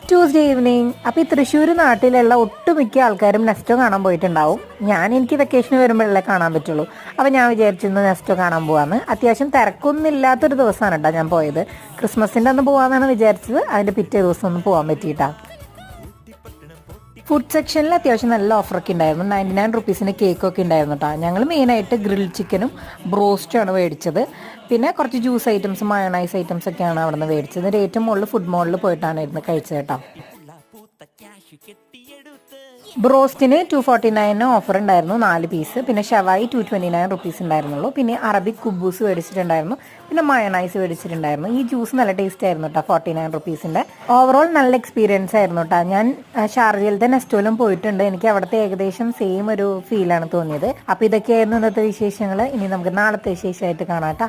Tuesday evening. അപ്പോൾ ഈ തൃശ്ശൂർ നാട്ടിലുള്ള ഒട്ടുമിക്ക ആൾക്കാരും നെസ്റ്റോ കാണാൻ പോയിട്ടുണ്ടാവും. എനിക്ക് വെക്കേഷന് വരുമ്പോഴല്ലേ കാണാൻ പറ്റുള്ളൂ. അപ്പോൾ ഞാൻ വിചാരിച്ചിരുന്നു നെസ്റ്റോ കാണാൻ പോകാമെന്ന്. അത്യാവശ്യം തിരക്കൊന്നും ഇല്ലാത്തൊരു ദിവസമാണ് കേട്ടോ ഞാൻ പോയത്. ക്രിസ്മസിൻ്റെ അന്ന് പോകാമെന്നാണ് വിചാരിച്ചത്. അതിൻ്റെ പിറ്റേ ദിവസം ഒന്നും പോകാൻ പറ്റിയിട്ടാണ്. ഫുഡ് സെക്ഷനിൽ അത്യാവശ്യം നല്ല ഓഫറൊക്കെ ഉണ്ടായിരുന്നു. 99 റുപ്പീസിന് കേക്കൊക്കെ ഉണ്ടായിരുന്നു കേട്ടോ. ഞങ്ങൾ മെയിനായിട്ട് ഗ്രിൽ ചിക്കനും ബ്രോസ്റ്റുമാണ് മേടിച്ചത്. പിന്നെ കുറച്ച് ജ്യൂസ് ഐറ്റംസ്, മയോണൈസ് ഐറ്റംസ് ഒക്കെയാണ് അവിടെ നിന്ന് മേടിച്ചത്. ഇതിൻ്റെ ഏറ്റവും മുകളിൽ ഫുഡ് മോളിൽ പോയിട്ടാണ് ഇരുന്ന് കഴിച്ചത് കേട്ടോ. ബ്രോസ്റ്റിന് 249 ഓഫർ ഉണ്ടായിരുന്നു, 4 പീസ്. പിന്നെ ഷവായി 229 റുപ്പീസ് ഉണ്ടായിരുന്നുള്ളൂ. പിന്നെ അറബിക് കുബൂസ് മേടിച്ചിട്ടുണ്ടായിരുന്നു. പിന്നെ മയോണൈസ് മേടിച്ചിട്ടുണ്ടായിരുന്നു. ഈ ജ്യൂസ് നല്ല ടേസ്റ്റ് ആയിരുന്നു കേട്ടോ, 49 റുപ്പീസിൻ്റെ. ഓവറോൾ നല്ല എക്സ്പീരിയൻസ് ആയിരുന്നു കേട്ടോ. ഞാൻ ഷാർജയിലത്തെ നെസ്റ്റോയിലും പോയിട്ടുണ്ട്. എനിക്ക് അവിടുത്തെ ഏകദേശം സെയിം ഒരു ഫീലാണ് തോന്നിയത്. അപ്പോൾ ഇതൊക്കെയായിരുന്നു ഇന്നത്തെ വിശേഷങ്ങൾ. ഇനി നമുക്ക് നാളത്തെ വിശേഷമായിട്ട് കാണാം കേട്ടോ.